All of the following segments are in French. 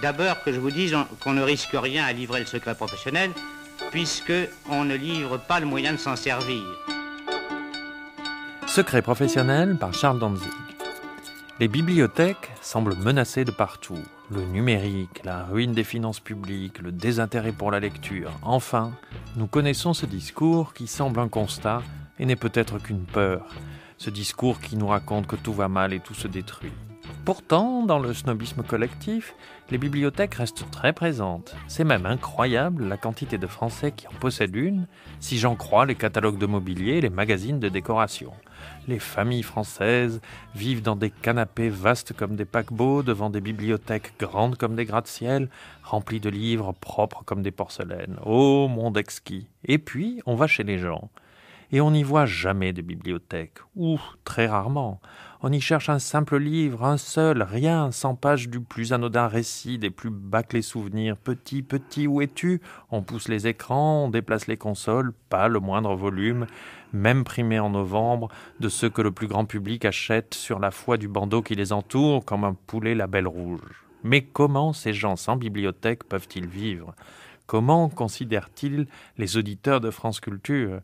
D'abord que je vous dise qu'on ne risque rien à livrer le secret professionnel, puisqu'on ne livre pas le moyen de s'en servir. Secret professionnel par Charles Dantzig. Les bibliothèques semblent menacées de partout. Le numérique, la ruine des finances publiques, le désintérêt pour la lecture. Enfin, nous connaissons ce discours qui semble un constat et n'est peut-être qu'une peur. Ce discours qui nous raconte que tout va mal et tout se détruit. Pourtant, dans le snobisme collectif, les bibliothèques restent très présentes. C'est même incroyable la quantité de Français qui en possèdent une, si j'en crois les catalogues de mobilier et les magazines de décoration. Les familles françaises vivent dans des canapés vastes comme des paquebots, devant des bibliothèques grandes comme des gratte-ciel, remplies de livres propres comme des porcelaines. Oh, monde exquis! Et puis, on va chez les gens. Et on n'y voit jamais de bibliothèque, ou très rarement. On y cherche un simple livre, un seul, rien, 100 pages du plus anodin récit, des plus bâclés souvenirs. Petit, petit, où es-tu? On pousse les écrans, on déplace les consoles, pas le moindre volume, même primé en novembre, de ceux que le plus grand public achète sur la foi du bandeau qui les entoure, comme un poulet label rouge. Mais comment ces gens sans bibliothèque peuvent-ils vivre? Comment considèrent-ils les auditeurs de France Culture?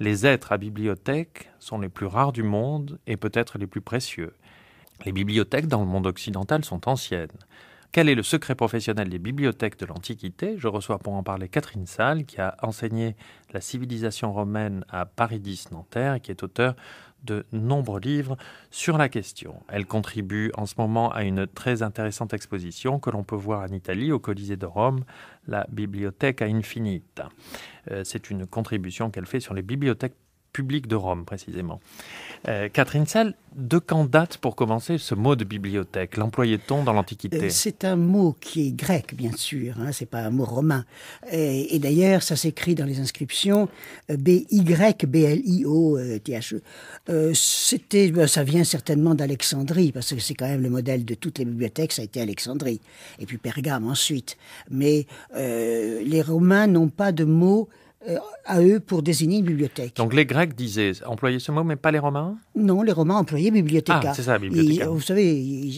Les êtres à bibliothèque sont les plus rares du monde et peut-être les plus précieux. Les bibliothèques dans le monde occidental sont anciennes. Quel est le secret professionnel des bibliothèques de l'Antiquité? Je reçois pour en parler Catherine Salle, qui a enseigné la civilisation romaine à Paris X Nanterre et qui est auteure de nombreux livres sur la question. Elle contribue en ce moment à une très intéressante exposition que l'on peut voir en Italie, au Colisée de Rome, la Bibliotheca Infinita. C'est une contribution qu'elle fait sur les bibliothèques publiques de Rome, précisément. Catherine Salle, de quand date, pour commencer, ce mot de bibliothèque? L'employait-on dans l'Antiquité? C'est un mot qui est grec, bien sûr, hein, c'est pas un mot romain. Et d'ailleurs, ça s'écrit dans les inscriptions B-Y-B-L-I-O-T-H-E. Ça vient certainement d'Alexandrie, parce que c'est quand même le modèle de toutes les bibliothèques, ça a été Alexandrie. Et puis Pergame ensuite. Mais les Romains n'ont pas de mot à eux pour désigner une bibliothèque. Donc les Grecs disaient employer ce mot, mais pas les Romains? Non, les Romains employaient bibliotheca. Ah, c'est ça, bibliotheca. Vous savez,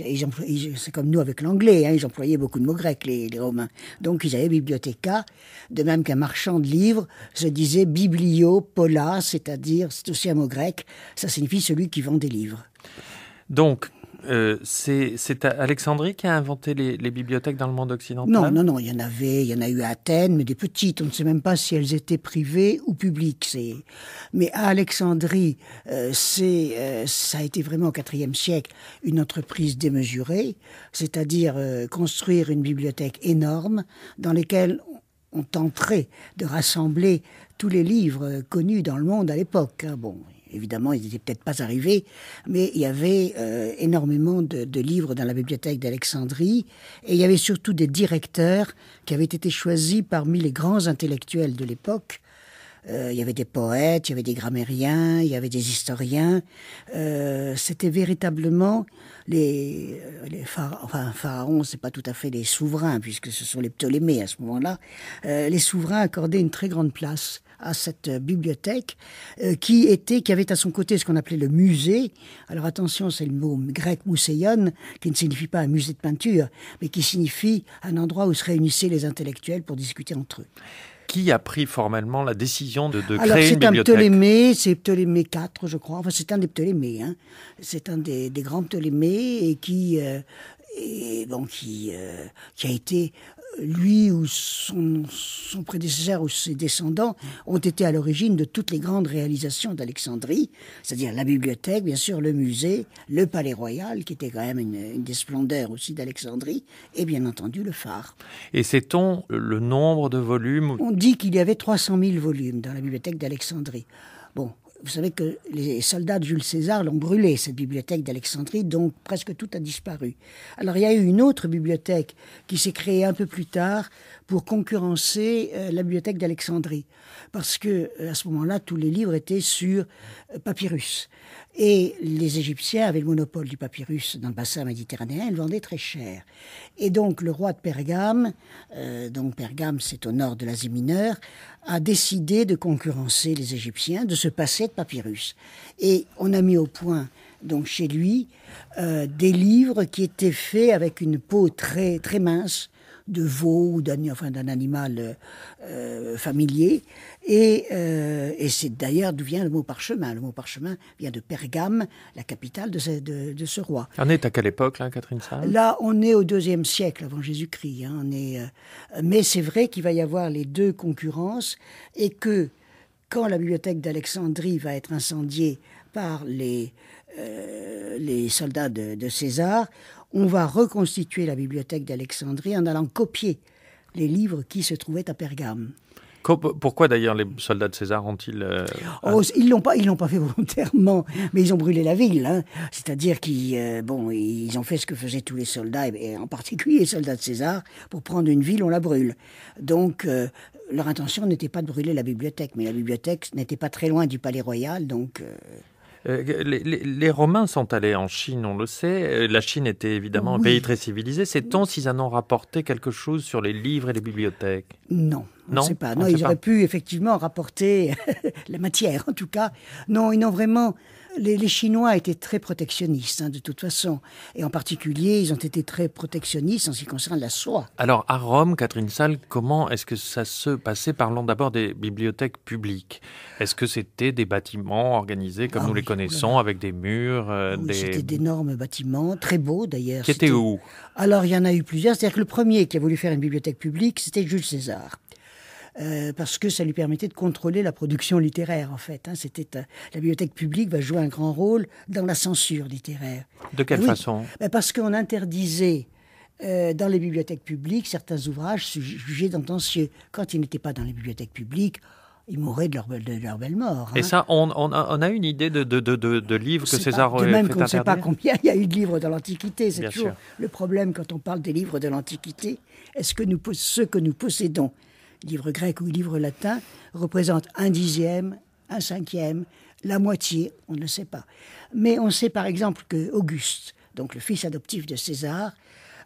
c'est comme nous avec l'anglais, hein, ils employaient beaucoup de mots grecs, les Romains. Donc ils avaient bibliotheca, de même qu'un marchand de livres se disait bibliopola, c'est-à-dire, c'est aussi un mot grec, ça signifie celui qui vend des livres. Donc, c'est Alexandrie qui a inventé les bibliothèques dans le monde occidental? Non, il y en a eu à Athènes, mais des petites, on ne sait même pas si elles étaient privées ou publiques. Mais à Alexandrie, ça a été vraiment au IVe siècle une entreprise démesurée, c'est-à-dire construire une bibliothèque énorme dans laquelle on tenterait de rassembler tous les livres connus dans le monde à l'époque. Bon, évidemment, ils n'étaient peut-être pas arrivés, mais il y avait énormément de livres dans la bibliothèque d'Alexandrie, et il y avait surtout des directeurs qui avaient été choisis parmi les grands intellectuels de l'époque. Il y avait des poètes, il y avait des grammairiens, il y avait des historiens. C'était véritablement les pharaons, c'est pas tout à fait les souverains, puisque ce sont les Ptolémées à ce moment-là. Les souverains accordaient une très grande place à cette bibliothèque qui avait à son côté ce qu'on appelait le musée. Alors attention, c'est le mot grec mousséion, qui ne signifie pas un musée de peinture, mais qui signifie un endroit où se réunissaient les intellectuels pour discuter entre eux. Qui a pris formellement la décision de créer une Alors bibliothèque? c'est Ptolémée IV, je crois. Enfin, c'est un des Ptolémées. Hein. C'est un des grands Ptolémées et qui a été, lui ou son prédécesseur ou ses descendants ont été à l'origine de toutes les grandes réalisations d'Alexandrie, c'est-à-dire la bibliothèque, bien sûr, le musée, le palais royal, qui était quand même une des splendeurs aussi d'Alexandrie, et bien entendu le phare. Et sait-on le nombre de volumes? On dit qu'il y avait 300 000 volumes dans la bibliothèque d'Alexandrie. Bon, vous savez que les soldats de Jules César l'ont brûlée, cette bibliothèque d'Alexandrie, donc presque tout a disparu. Alors il y a eu une autre bibliothèque qui s'est créée un peu plus tard pour concurrencer la bibliothèque d'Alexandrie. Parce que à ce moment-là, tous les livres étaient sur papyrus. Et les Égyptiens avaient le monopole du papyrus dans le bassin méditerranéen, ils le vendaient très cher. Et donc le roi de Pergame, donc Pergame c'est au nord de l'Asie mineure, a décidé de concurrencer les Égyptiens, de se passer de papyrus. Et on a mis au point donc chez lui des livres qui étaient faits avec une peau très, très mince, veau ou d'un animal familier. Et c'est d'ailleurs d'où vient le mot parchemin. Le mot parchemin vient de Pergame, la capitale de ce roi. On est à quelle époque, là, Catherine Salles ? Là, on est au IIe siècle avant Jésus-Christ. Mais c'est vrai qu'il va y avoir les deux concurrences et que quand la bibliothèque d'Alexandrie va être incendiée par les soldats de César, on va reconstituer la bibliothèque d'Alexandrie en allant copier les livres qui se trouvaient à Pergame. Pourquoi d'ailleurs les soldats de César ont-ils... Ils l'ont pas fait volontairement, mais ils ont brûlé la ville. Hein. C'est-à-dire qu'ils ont fait ce que faisaient tous les soldats, et en particulier les soldats de César. Pour prendre une ville, on la brûle. Donc leur intention n'était pas de brûler la bibliothèque, mais la bibliothèque n'était pas très loin du palais royal, donc... Les Romains sont allés en Chine, on le sait. La Chine était évidemment un pays très civilisé. Sait-on s'ils en ont rapporté quelque chose sur les livres et les bibliothèques ? Non, on ne sait pas. Non, ils auraient pu effectivement rapporter la matière, en tout cas. Non, ils n'ont vraiment... Les Chinois étaient très protectionnistes, de toute façon. Et en particulier, ils ont été très protectionnistes en ce qui concerne la soie. Alors, à Rome, Catherine Salles, comment est-ce que ça se passait ? Parlons d'abord des bibliothèques publiques. Est-ce que c'était des bâtiments organisés comme nous les connaissons, avec des murs C'était d'énormes bâtiments, très beaux d'ailleurs. Qui étaient où ? Alors, il y en a eu plusieurs. C'est-à-dire que le premier qui a voulu faire une bibliothèque publique, c'était Jules César. Parce que ça lui permettait de contrôler la production littéraire, en fait. La bibliothèque publique va jouer un grand rôle dans la censure littéraire. De quelle façon ? Parce qu'on interdisait dans les bibliothèques publiques certains ouvrages jugés tendancieux. Quand ils n'étaient pas dans les bibliothèques publiques, ils mouraient de leur belle mort. Et ça, on a une idée de livres que César aurait fait interdire ? De même qu'on ne sait pas combien il y a eu de livres dans l'Antiquité. C'est Bien toujours sûr. le problème quand on parle des livres de l'Antiquité. Est-ce que ceux que nous possédons, livres grecs ou livres latins, représentent 1/10, 1/5, la moitié, on ne le sait pas. Mais on sait par exemple que Auguste, donc le fils adoptif de César,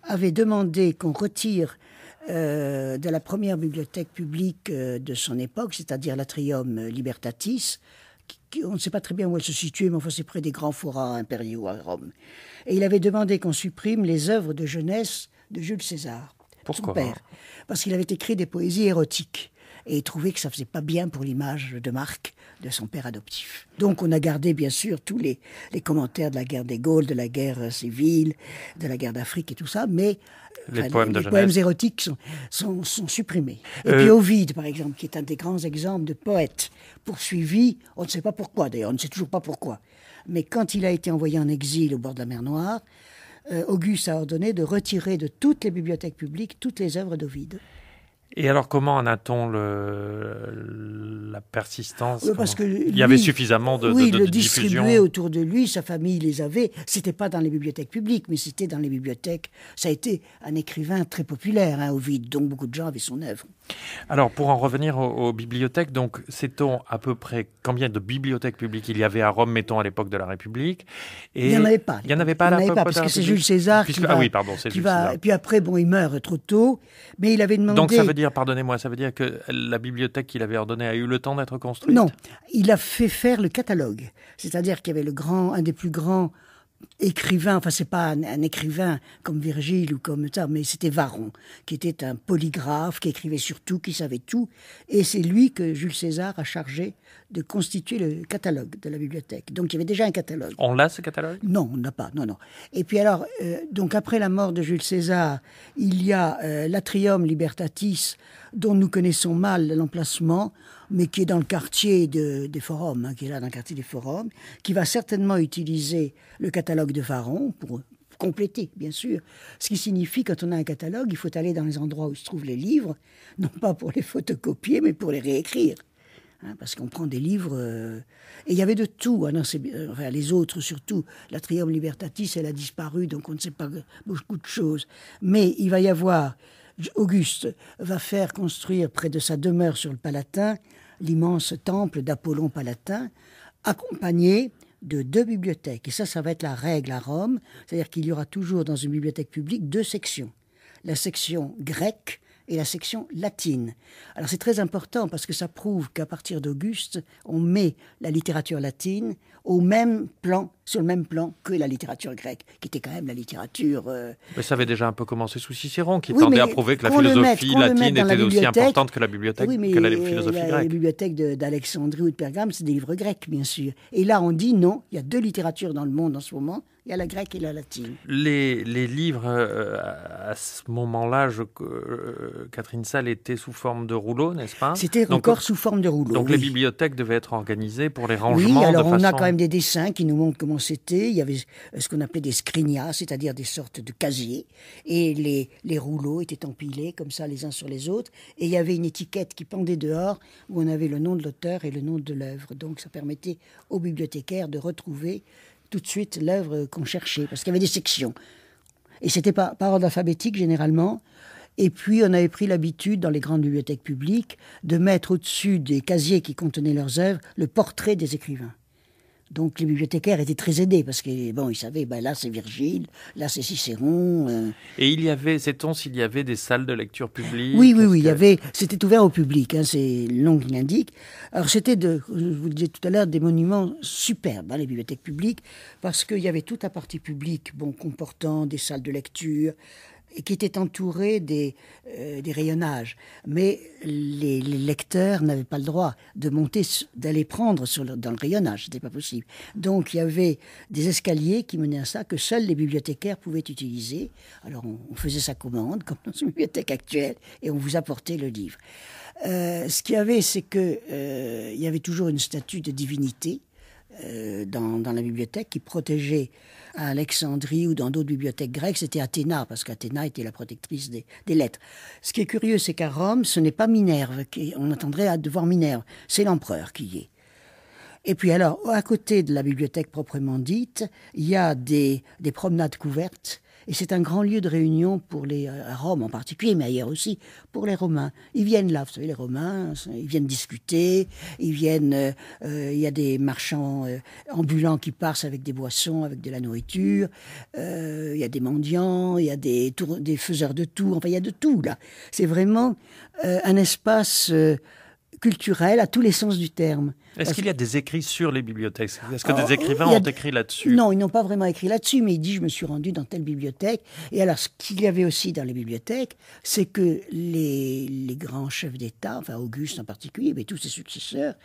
avait demandé qu'on retire de la première bibliothèque publique de son époque, c'est-à-dire l'Atrium Libertatis, on ne sait pas très bien où elle se situait, mais enfin c'est près des grands forats impériaux à Rome. Et il avait demandé qu'on supprime les œuvres de jeunesse de Jules César. Pourquoi ? Son père, parce qu'il avait écrit des poésies érotiques et il trouvait que ça faisait pas bien pour l'image de marque de son père adoptif. Donc on a gardé bien sûr tous les commentaires de la guerre des Gaules, de la guerre civile, de la guerre d'Afrique et tout ça, mais les poèmes érotiques sont supprimés. Et puis Ovide, par exemple, qui est un des grands exemples de poète poursuivi, on ne sait pas pourquoi d'ailleurs, on ne sait toujours pas pourquoi, mais quand il a été envoyé en exil au bord de la mer Noire, Auguste a ordonné de retirer de toutes les bibliothèques publiques toutes les œuvres d'Ovide. Et alors, comment en a-t-on la persistance ? Parce que il y avait suffisamment de il le diffusion. distribuait autour de lui, sa famille les avait. C'était pas dans les bibliothèques publiques, mais c'était dans les bibliothèques. Ça a été un écrivain très populaire, Ovide, donc beaucoup de gens avaient son œuvre. Alors, pour en revenir aux bibliothèques, donc, sait-on à peu près combien de bibliothèques publiques il y avait à Rome, mettons, à l'époque de la République ? Et il n'y en avait pas. Il n'y en avait pas à l'époque parce que c'est Jules César qui va... César. Et puis après, il meurt trop tôt, mais il avait demandé... Donc ça veut dire, pardonnez-moi, ça veut dire que la bibliothèque qu'il avait ordonnée a eu le temps d'être construite ? Non, il a fait faire le catalogue. C'est-à-dire qu'il y avait un des plus grands écrivain, enfin c'est pas un écrivain comme Virgile ou comme ça, mais c'était Varron, qui était un polygraphe, qui écrivait sur tout, qui savait tout, et c'est lui que Jules César a chargé de constituer le catalogue de la bibliothèque. Donc il y avait déjà un catalogue. On l'a ce catalogue ? Non, on n'a pas, non. Et puis alors, donc après la mort de Jules César, il y a l'Atrium Libertatis, dont nous connaissons mal l'emplacement, mais qui est dans le quartier des Forums, qui est là dans le quartier des Forums, qui va certainement utiliser le catalogue de Varron pour compléter, bien sûr. Ce qui signifie, quand on a un catalogue, il faut aller dans les endroits où se trouvent les livres, non pas pour les photocopier, mais pour les réécrire. Parce qu'on prend des livres... Et il y avait de tout. Les autres, surtout, l'Atrium Libertatis, elle a disparu, donc on ne sait pas beaucoup de choses. Mais il va y avoir... Auguste va faire construire près de sa demeure sur le Palatin l'immense temple d'Apollon Palatin, accompagné de 2 bibliothèques. Et ça va être la règle à Rome, c'est-à-dire qu'il y aura toujours dans une bibliothèque publique 2 sections. La section grecque et la section latine. Alors c'est très important parce que ça prouve qu'à partir d'Auguste, on met la littérature latine sur le même plan que la littérature grecque, qui était quand même la littérature... Mais ça avait déjà un peu commencé sous Cicéron, qui tendait à prouver que la philosophie latine était aussi importante que la bibliothèque, que la philosophie grecque. Les bibliothèques d'Alexandrie ou de Pergame, c'est des livres grecs, bien sûr. Et là, on dit non, il y a deux littératures dans le monde en ce moment. Il y a la grecque et la latine. Les livres, à ce moment-là, Catherine Sall, étaient sous forme de rouleaux, n'est-ce pas? C'était encore sous forme de rouleaux. Donc oui. Les bibliothèques devaient être organisées pour les rangements. Oui, alors de on façon... a quand même des dessins qui nous montrent comment c'était. Il y avait ce qu'on appelait des scrignas, c'est-à-dire des sortes de casiers. Et les rouleaux étaient empilés comme ça les uns sur les autres. Et il y avait une étiquette qui pendait dehors où on avait le nom de l'auteur et le nom de l'œuvre. Donc ça permettait aux bibliothécaires de retrouver tout de suite l'œuvre qu'on cherchait, parce qu'il y avait des sections. Et c'était par ordre alphabétique, généralement. Et puis, on avait pris l'habitude, dans les grandes bibliothèques publiques, de mettre au-dessus des casiers qui contenaient leurs œuvres, le portrait des écrivains. Donc, les bibliothécaires étaient très aidés, parce que, bon, ils savaient, là, c'est Virgile, là, c'est Cicéron. Et il y avait, sait-on s'il y avait des salles de lecture publiques? Oui, c'était ouvert au public, c'est le nom qui l'indique. Alors, c'était, je vous le disais tout à l'heure, des monuments superbes, les bibliothèques publiques, parce qu'il y avait toute la partie publique, comportant des salles de lecture, et qui était entouré des rayonnages. Mais les lecteurs n'avaient pas le droit de monter, d'aller prendre dans le rayonnage. C'était pas possible. Donc il y avait des escaliers qui menaient à ça, que seuls les bibliothécaires pouvaient utiliser. Alors on faisait sa commande, comme dans une bibliothèque actuelle, et on vous apportait le livre. Ce qu'il y avait, c'est que il y avait toujours une statue de divinité dans la bibliothèque qui protégeait. À Alexandrie ou dans d'autres bibliothèques grecques, c'était Athéna, parce qu'Athéna était la protectrice des lettres. Ce qui est curieux, c'est qu'à Rome, ce n'est pas Minerve, on attendrait à voir Minerve, c'est l'empereur qui y est. Et puis alors, à côté de la bibliothèque proprement dite, il y a des promenades couvertes, et c'est un grand lieu de réunion à Rome en particulier, mais ailleurs aussi, pour les Romains. Ils viennent là, vous savez, les Romains, ils viennent discuter, il y a des marchands ambulants qui passent avec des boissons, avec de la nourriture, il y a des mendiants, il y a des faiseurs de tours, enfin il y a de tout là. C'est vraiment un espace culturel à tous les sens du terme. Est-ce qu'il y a des écrits sur les bibliothèques? Est-ce que des écrivains ont écrit là-dessus? Non, ils n'ont pas vraiment écrit là-dessus, mais il dit « je me suis rendu dans telle bibliothèque ». Et alors, ce qu'il y avait aussi dans les bibliothèques, c'est que les grands chefs d'État, enfin Auguste en particulier, mais tous ses successeurs,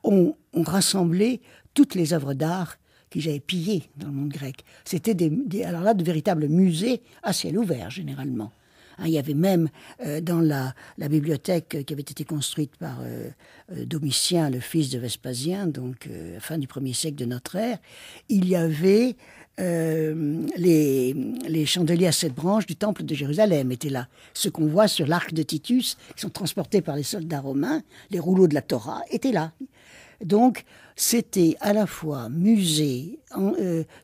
ont rassemblé toutes les œuvres d'art qu'ils avaient pillées dans le monde grec. C'était alors là, de véritables musées à ciel ouvert, généralement. Il y avait même dans la bibliothèque qui avait été construite par Domitien, le fils de Vespasien, donc fin du 1er siècle de notre ère, il y avait les chandeliers à 7 branches du temple de Jérusalem étaient là. Ce qu'on voit sur l'arc de Titus, qui sont transportés par les soldats romains, les rouleaux de la Torah, étaient là. Donc, c'était à la fois musée,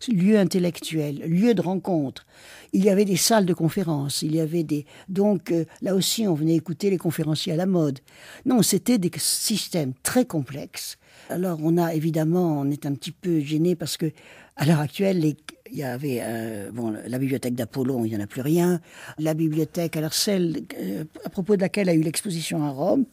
lieu intellectuel, lieu de rencontre. Il y avait des salles de conférences, il y avait donc là aussi on venait écouter les conférenciers à la mode. Non, c'était des systèmes très complexes. Alors on est un petit peu gêné parce que à l'heure actuelle, il y avait la bibliothèque d'Apollon, il n'y en a plus rien. La bibliothèque, alors celle à propos de laquelle a eu l'exposition à Rome,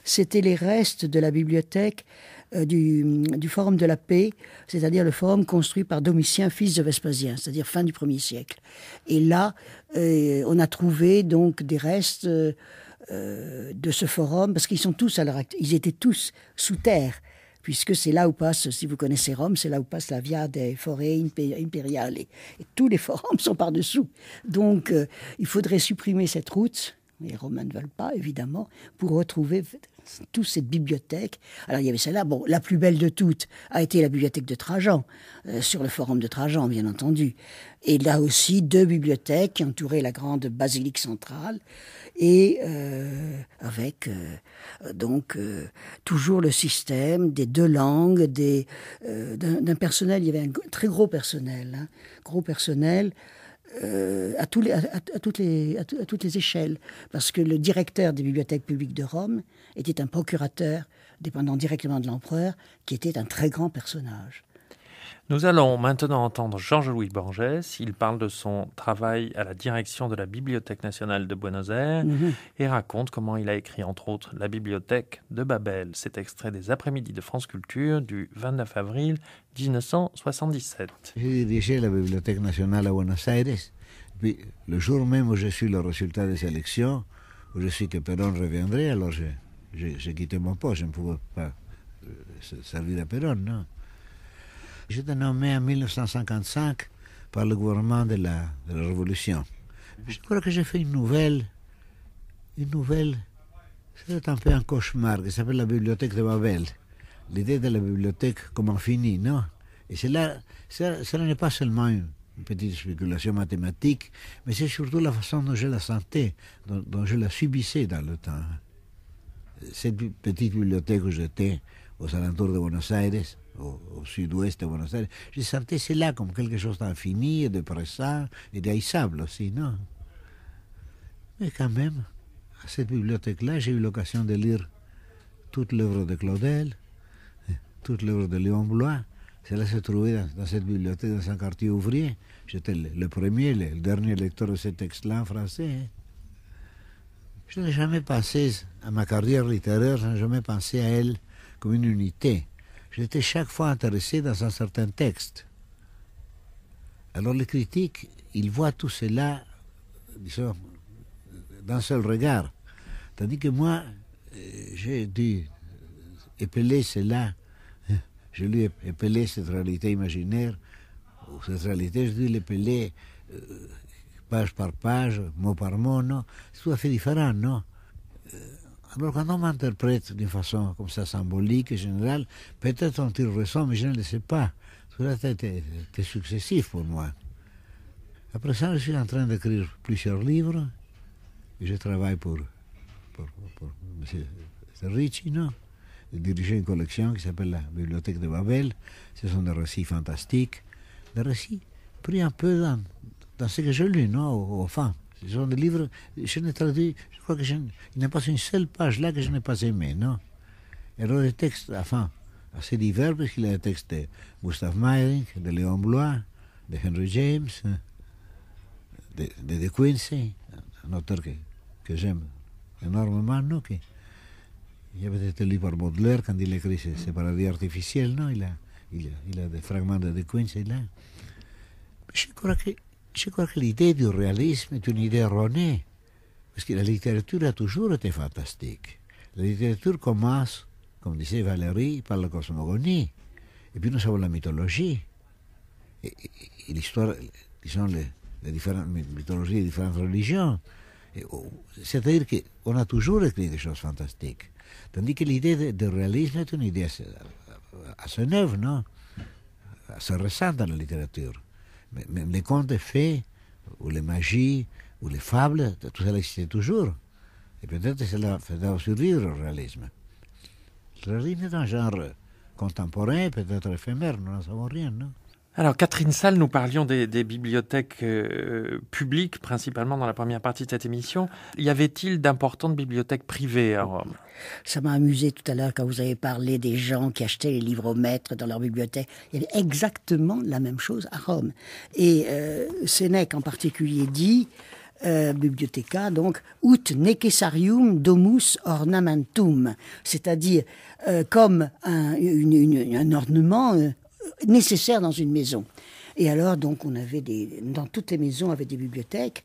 c'était les restes de la bibliothèque du Forum de la Paix, c'est-à-dire le forum construit par Domitien, fils de Vespasien, c'est-à-dire fin du 1er siècle. Et là, on a trouvé donc des restes de ce forum, parce qu'ils sont tous ils étaient tous sous terre, puisque c'est là où passe, si vous connaissez Rome, c'est là où passe la Via dei Forei Imperiale. Et tous les forums sont par-dessous. Donc, il faudrait supprimer cette route. Les Romains ne veulent pas, évidemment, pour retrouver toute cette bibliothèque. Alors, il y avait celle-là. Bon, la plus belle de toutes a été la bibliothèque de Trajan, sur le forum de Trajan, bien entendu. Et là aussi, 2 bibliothèques qui entouraient la grande basilique centrale, et avec toujours le système des 2 langues, d'un personnel. Il y avait un très gros personnel, à toutes les échelles, parce que le directeur des bibliothèques publiques de Rome était un procurateur dépendant directement de l'empereur, qui était un très grand personnage. Nous allons maintenant entendre Jorge-Luis Borges. Il parle de son travail à la direction de la Bibliothèque nationale de Buenos Aires et raconte comment il a écrit, entre autres, La Bibliothèque de Babel. C'est extrait des Après-midi de France Culture du 29 avril 1977. J'ai dirigé la Bibliothèque nationale à Buenos Aires. Puis, le jour même où j'ai su le résultat des élections, où je sais que Perón reviendrait, alors j'ai quitté mon poste. Je ne pouvais pas servir à Perón, non. J'étais nommé en 1955 par le gouvernement de la Révolution. Je crois que j'ai fait une nouvelle, c'est un peu un cauchemar, qui s'appelle la Bibliothèque de Babel. L'idée de la bibliothèque comme infinie, non? Et cela n'est pas seulement une petite spéculation mathématique, mais c'est surtout la façon dont je la sentais, dont je la subissais dans le temps. Cette petite bibliothèque où j'étais, aux alentours de Buenos Aires, au sud-ouest de Buenos Aires, je sentais cela comme quelque chose d'infini et de pressant et d'haïssable aussi, non? Mais quand même, à cette bibliothèque-là, j'ai eu l'occasion de lire toute l'œuvre de Claudel, toute l'œuvre de Léon Bloy. Cela se trouvait dans cette bibliothèque, dans un quartier ouvrier. J'étais le premier, le dernier lecteur de ce texte-là en français. Je n'ai jamais pensé à ma carrière littéraire, je n'ai jamais pensé à elle comme une unité. J'étais chaque fois intéressé dans un certain texte. Alors les critiques, ils voient tout cela, disons, d'un seul regard. Tandis que moi, j'ai dû épeler cela, je lui ai épelé cette réalité imaginaire, ou cette réalité, je dû l'épeler page par page, mot par mot, non? C'est tout à fait différent, non? Alors quand on m'interprète d'une façon comme ça symbolique et générale, peut-être on tire raison, mais je ne le sais pas. Cela était successif pour moi. Après ça, je suis en train d'écrire plusieurs livres, et je travaille pour M. Ricci, non? De diriger une collection qui s'appelle la Bibliothèque de Babel. Ce sont des récits fantastiques, des récits pris un peu dans ce que j'ai lu, non? Au fond. Ce sont des livres, je n'ai traduit, je crois qu'il n'y a pas une seule page là que je n'ai pas aimé, non? Et alors des textes, enfin, assez divers, puisqu'il y a des textes de Gustav Meyrink, de Léon Bloy, de Henry James, de Quincy, un auteur que j'aime énormément, non? Il avait été lu par Baudelaire quand il écrit ses paradis artificiels, non? Il a des fragments de Quincy là. Je crois que l'idée du réalisme est une idée erronée, parce que la littérature a toujours été fantastique. La littérature commence, comme disait Valéry, par la cosmogonie, et puis nous avons la mythologie, et l'histoire, disons, les différentes mythologies des différentes religions. C'est-à-dire qu'on a toujours écrit des choses fantastiques, tandis que l'idée de réalisme est une idée assez neuve, non? Assez récente dans la littérature. Même les contes de fées, ou les magies, ou les fables, tout ça existait toujours. Et peut-être cela faisait survivre au réalisme. Le réalisme est un genre contemporain, peut-être éphémère, nous n'en savons rien, non? Alors, Catherine Salle, nous parlions des bibliothèques publiques, principalement dans la première partie de cette émission. Y avait-il d'importantes bibliothèques privées à Rome? Ça m'a amusé tout à l'heure quand vous avez parlé des gens qui achetaient les livres au maître dans leur bibliothèque. Il y avait exactement la même chose à Rome. Et Sénèque en particulier dit, bibliothéca, donc, ut necessarium domus ornamentum, c'est-à-dire comme un ornement nécessaire dans une maison. Et alors, donc, on avait dans toutes les maisons, on avait des bibliothèques,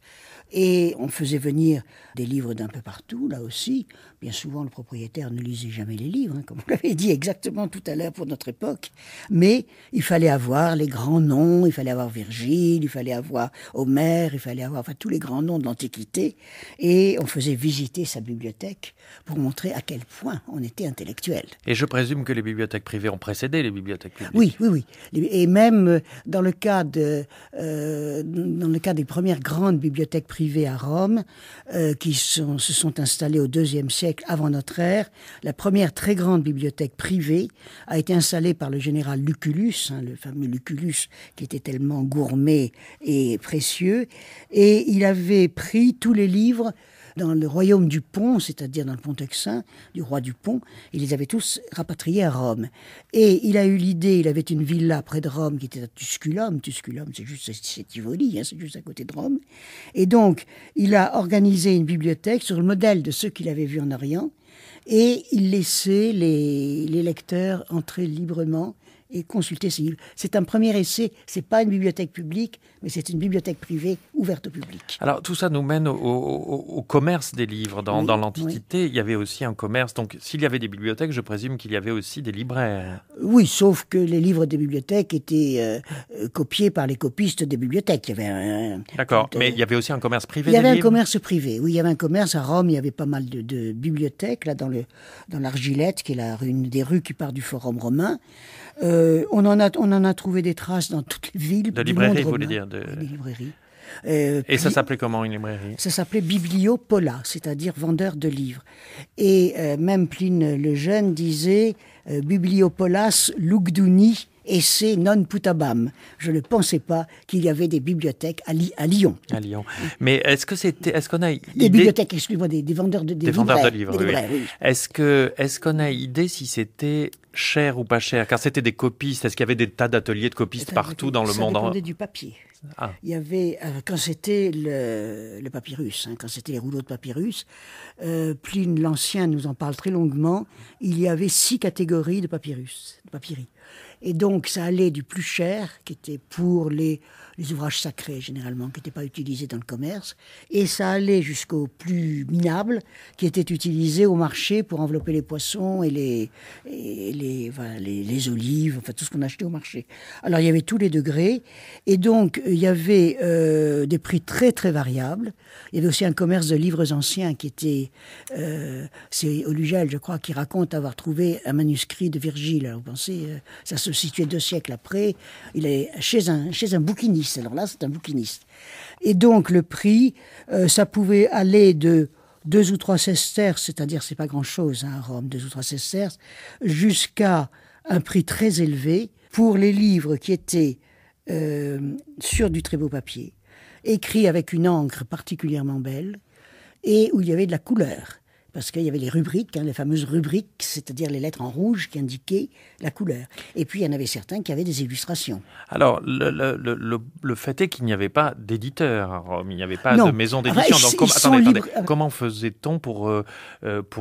et on faisait venir des livres d'un peu partout, là aussi. Bien souvent, le propriétaire ne lisait jamais les livres, hein, comme vous l'avez dit exactement tout à l'heure pour notre époque. Mais il fallait avoir les grands noms, il fallait avoir Virgile, il fallait avoir Homère, il fallait avoir tous les grands noms de l'Antiquité. Et on faisait visiter sa bibliothèque pour montrer à quel point on était intellectuel. Et je présume que les bibliothèques privées ont précédé les bibliothèques publiques. Oui. Et même dans le cas des premières grandes bibliothèques privées à Rome, qui se sont installées au IIe siècle avant notre ère, la première très grande bibliothèque privée a été installée par le général Lucullus, le fameux Lucullus qui était tellement gourmet et précieux, et il avait pris tous les livres dans le royaume du Pont, c'est-à-dire dans le Pont-Euxin, du roi du Pont. Il les avait tous rapatriés à Rome. Et il a eu l'idée, il avait une villa près de Rome qui était à Tusculum. Tusculum, c'est Tivoli, c'est juste à côté de Rome. Et donc, il a organisé une bibliothèque sur le modèle de ceux qu'il avait vus en Orient. Et il laissait les lecteurs entrer librement et consulter ces livres. C'est un premier essai, c'est pas une bibliothèque publique, mais c'est une bibliothèque privée ouverte au public. Alors tout ça nous mène au commerce des livres. Dans l'Antiquité, il y avait aussi un commerce. Donc s'il y avait des bibliothèques, je présume qu'il y avait aussi des libraires. Oui, sauf que les livres des bibliothèques étaient copiés par les copistes des bibliothèques. Il y avait D'accord, mais il y avait aussi un commerce privé. Il y avait un commerce privé, oui, il y avait un commerce. À Rome, il y avait pas mal de bibliothèques, là dans l'Argilette, qui est une des rues qui part du Forum romain. On en a trouvé des traces dans toutes les villes. De librairies, vous voulez dire Des librairies. Et ça s'appelait comment, une librairie? Ça s'appelait Bibliopola, c'est-à-dire vendeur de livres. Et même Pline le Jeune disait Bibliopolas lugduni esse non putabam. Je ne pensais pas qu'il y avait des bibliothèques à Lyon. À Lyon. Mais est-ce qu'on a idée... Des bibliothèques, excusez-moi, des vendeurs de livres. Des vendeurs de livres, oui. Est-ce qu'on a idée si c'était cher ou pas cher? Car c'était des copistes. Est-ce qu'il y avait des tas d'ateliers de copistes partout dans le monde? Ça dépendait du papier. Ah. Il y avait, quand c'était le papyrus, quand c'était les rouleaux de papyrus, Pline l'Ancien nous en parle très longuement, il y avait 6 catégories de papyri. Et donc, ça allait du plus cher, qui était pour les ouvrages sacrés, généralement, qui n'étaient pas utilisés dans le commerce, et ça allait jusqu'au plus minable, qui était utilisé au marché pour envelopper les poissons et les olives, enfin, tout ce qu'on achetait au marché. Alors, il y avait tous les degrés, et donc, il y avait des prix très, très variables. Il y avait aussi un commerce de livres anciens qui était... c'est Olugel, je crois, qui raconte avoir trouvé un manuscrit de Virgile. Alors, vous pensez, ça se situait 2 siècles après. Il est chez un bouquiniste. Alors là, c'est un bouquiniste. Et donc, le prix, ça pouvait aller de 2 ou 3 sesterces, c'est-à-dire, c'est pas grand-chose à Rome, 2 ou 3 sesterces, jusqu'à un prix très élevé pour les livres qui étaient sur du très beau papier, écrits avec une encre particulièrement belle, et où il y avait de la couleur. Parce qu'il y avait les rubriques, les fameuses rubriques, c'est-à-dire les lettres en rouge qui indiquaient la couleur. Et puis, il y en avait certains qui avaient des illustrations. Alors, le fait est qu'il n'y avait pas d'éditeur à Rome, il n'y avait pas de maison d'édition. Donc, comment faisait-on pour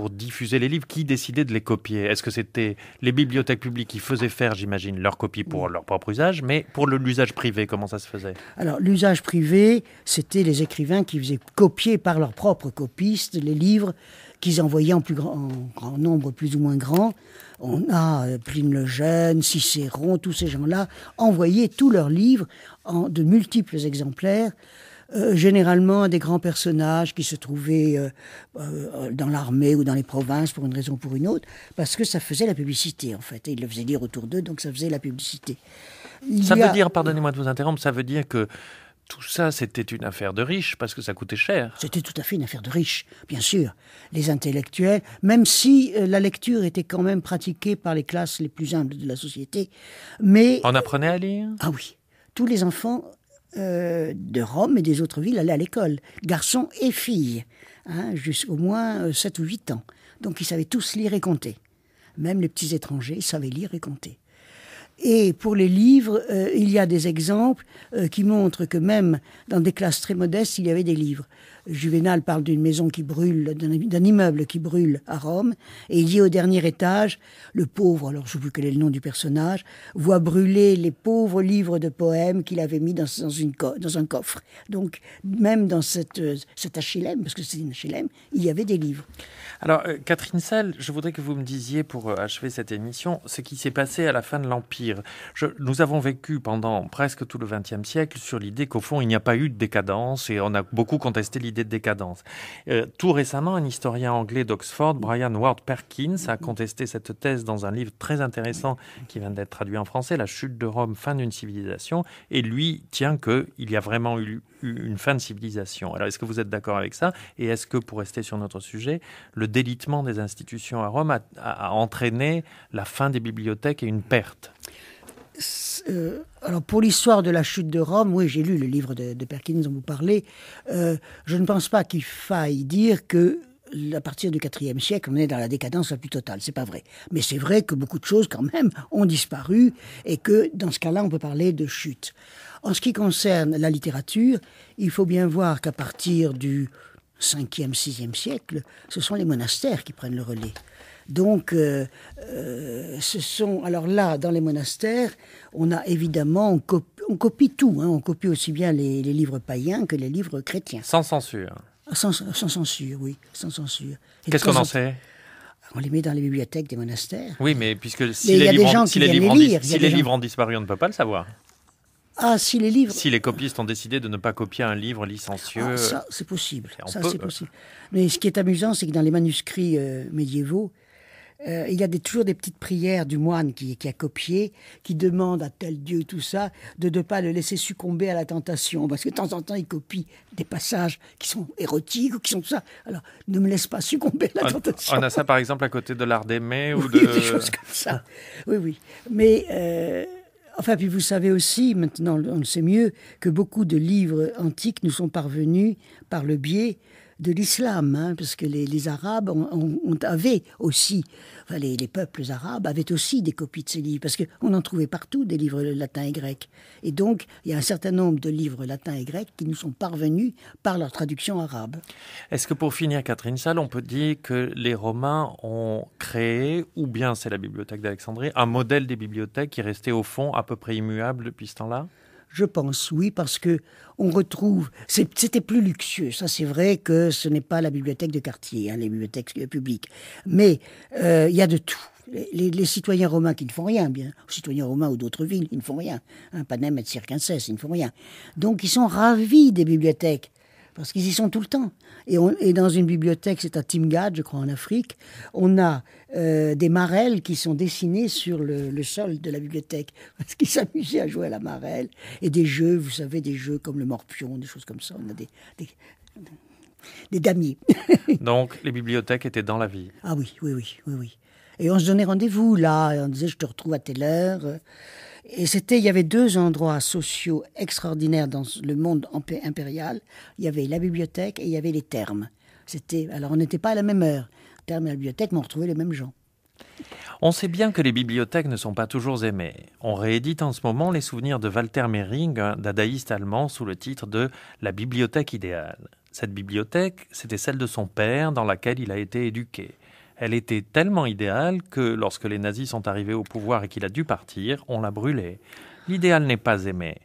diffuser les livres? Qui décidait de les copier? Est-ce que c'était les bibliothèques publiques qui faisaient faire, j'imagine, leurs copies pour leur propre usage, mais pour l'usage privé, comment ça se faisait? Alors, l'usage privé, c'était les écrivains qui faisaient copier par leurs propres copistes les livres qu'ils envoyaient en grand nombre plus ou moins grand. On a Pline le Jeune, Cicéron, tous ces gens-là envoyaient tous leurs livres en de multiples exemplaires, généralement à des grands personnages qui se trouvaient dans l'armée ou dans les provinces pour une raison ou pour une autre, parce que ça faisait la publicité en fait. Et ils le faisaient lire autour d'eux, donc ça faisait la publicité. Ça veut dire, pardonnez-moi de vous interrompre, ça veut dire que tout ça, c'était une affaire de riches, parce que ça coûtait cher. C'était tout à fait une affaire de riches, bien sûr. Les intellectuels, même si la lecture était quand même pratiquée par les classes les plus humbles de la société, mais... On apprenait à lire? Ah oui. Tous les enfants de Rome et des autres villes allaient à l'école, garçons et filles, jusqu'au moins 7 ou 8 ans. Donc ils savaient tous lire et compter. Même les petits étrangers savaient lire et compter. Et pour les livres, il y a des exemples qui montrent que même dans des classes très modestes, il y avait des livres. Juvénal parle d'une maison qui brûle, d'un immeuble qui brûle à Rome, et il dit au dernier étage, le pauvre, alors je ne sais plus quel est le nom du personnage, voit brûler les pauvres livres de poèmes qu'il avait mis dans un coffre. Donc même dans cet HLM, parce que c'est une HLM, il y avait des livres. Alors Catherine Sell, je voudrais que vous me disiez, pour achever cette émission, ce qui s'est passé à la fin de l'Empire. Nous avons vécu pendant presque tout le XXe siècle sur l'idée qu'au fond, il n'y a pas eu de décadence, et on a beaucoup contesté l'idée de décadence. Tout récemment, un historien anglais d'Oxford, Brian Ward Perkins, a contesté cette thèse dans un livre très intéressant qui vient d'être traduit en français, La chute de Rome, fin d'une civilisation, et lui tient qu'il y a vraiment eu une fin de civilisation. Alors, est-ce que vous êtes d'accord avec ça? Et est-ce que, pour rester sur notre sujet, le délitement des institutions à Rome a entraîné la fin des bibliothèques et une perte? Alors pour l'histoire de la chute de Rome, oui, j'ai lu le livre de Perkins dont vous parlez. Je ne pense pas qu'il faille dire que à partir du IVe siècle, on est dans la décadence la plus totale. C'est pas vrai. Mais c'est vrai que beaucoup de choses, quand même, ont disparu et que, dans ce cas-là, on peut parler de chute. En ce qui concerne la littérature, il faut bien voir qu'à partir du 5e, 6e siècle, ce sont les monastères qui prennent le relais. Donc, alors là, dans les monastères, on a évidemment, on copie tout. On copie aussi bien les livres païens que les livres chrétiens. Sans censure. Sans censure, oui, sans censure. Qu'est-ce qu'on en sait ? On les met dans les bibliothèques des monastères. Oui, mais puisque si les livres ont disparu, on ne peut pas le savoir. Ah, si les livres... Si les copistes ont décidé de ne pas copier un livre licencieux... Ah, ça, c'est possible. Possible. Mais ce qui est amusant, c'est que dans les manuscrits médiévaux, il y a toujours des petites prières du moine qui a copié, qui demande à tel dieu, tout ça, de ne pas le laisser succomber à la tentation. Parce que de temps en temps, il copie des passages qui sont érotiques ou qui sont tout ça. Alors, ne me laisse pas succomber à la tentation. On a ça, par exemple, à côté de l'art d'aimer ou oui, des choses comme ça. Oui. Mais... Enfin, puis vous savez aussi, maintenant on le sait mieux, que beaucoup de livres antiques nous sont parvenus par le biais de l'islam, parce que les Arabes avaient aussi, enfin les peuples arabes avaient aussi des copies de ces livres, parce qu'on en trouvait partout des livres latins et grecs. Et donc, il y a un certain nombre de livres latins et grecs qui nous sont parvenus par leur traduction arabe. Est-ce que pour finir, Catherine Salle, on peut dire que les Romains ont créé, ou bien c'est la bibliothèque d'Alexandrie, un modèle des bibliothèques qui restait au fond à peu près immuable depuis ce temps-là ? Je pense, oui, parce que on retrouve... C'était plus luxueux. Ça, c'est vrai que ce n'est pas la bibliothèque de quartier, les bibliothèques publiques. Mais il y a de tout. Les citoyens romains qui ne font rien, bien. Les citoyens romains ou d'autres villes, ils ne font rien. Panem et Circenses, ils ne font rien. Donc, ils sont ravis des bibliothèques. Parce qu'ils y sont tout le temps. Et dans une bibliothèque, c'est à Timgad, je crois, en Afrique, on a des marelles qui sont dessinées sur le sol de la bibliothèque. Parce qu'ils s'amusaient à jouer à la marelle. Et des jeux, vous savez, des jeux comme le morpion, des choses comme ça. On a des damiers. Donc, les bibliothèques étaient dans la vie. Ah oui. Et on se donnait rendez-vous, là. Et on disait, je te retrouve à telle heure. Et il y avait deux endroits sociaux extraordinaires dans le monde impérial. Il y avait la bibliothèque et il y avait les thermes. Alors on n'était pas à la même heure, thermes et la bibliothèque, mais on retrouvait les mêmes gens. On sait bien que les bibliothèques ne sont pas toujours aimées. On réédite en ce moment les souvenirs de Walter Mehring, un dadaïste allemand, sous le titre de « La bibliothèque idéale ». Cette bibliothèque, c'était celle de son père, dans laquelle il a été éduqué. Elle était tellement idéale que lorsque les nazis sont arrivés au pouvoir et qu'il a dû partir, on l'a brûlée. L'idéal n'est pas aimé.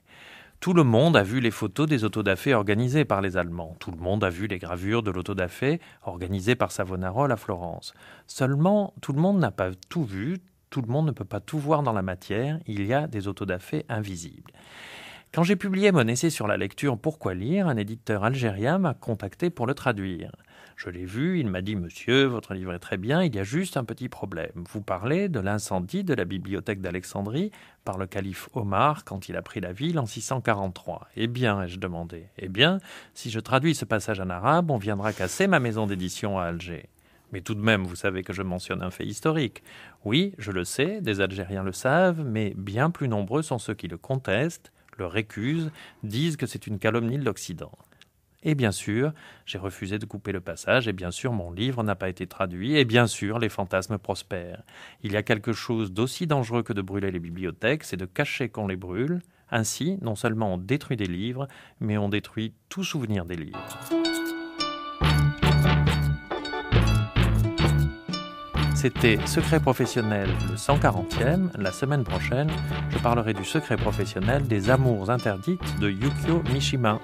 Tout le monde a vu les photos des autodafés organisées par les Allemands. Tout le monde a vu les gravures de l'autodafé organisées par Savonarola à Florence. Seulement, tout le monde n'a pas tout vu, tout le monde ne peut pas tout voir dans la matière, il y a des autodafés invisibles. Quand j'ai publié mon essai sur la lecture « Pourquoi lire ?», un éditeur algérien m'a contacté pour le traduire. Je l'ai vu, il m'a dit « Monsieur, votre livre est très bien, il y a juste un petit problème. Vous parlez de l'incendie de la bibliothèque d'Alexandrie par le calife Omar quand il a pris la ville en 643. Eh bien, ai-je demandé, si je traduis ce passage en arabe, on viendra casser ma maison d'édition à Alger. Mais tout de même, vous savez que je mentionne un fait historique. Oui, je le sais, des Algériens le savent, mais bien plus nombreux sont ceux qui le contestent, le récusent, disent que c'est une calomnie de l'Occident. Et bien sûr, j'ai refusé de couper le passage, et bien sûr, mon livre n'a pas été traduit, et bien sûr, les fantasmes prospèrent. Il y a quelque chose d'aussi dangereux que de brûler les bibliothèques, c'est de cacher qu'on les brûle. Ainsi, non seulement on détruit des livres, mais on détruit tout souvenir des livres. C'était Secret professionnel, le 140e. La semaine prochaine, je parlerai du secret professionnel des amours interdites de Yukio Mishima.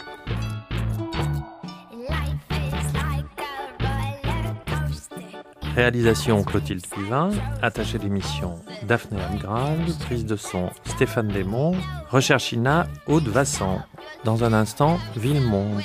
Réalisation Clotilde Cuvin, attachée d'émission Daphné Amgrad, prise de son Stéphane Desmond, recherche INA Aude Vassan. Dans un instant, Ville-Monde.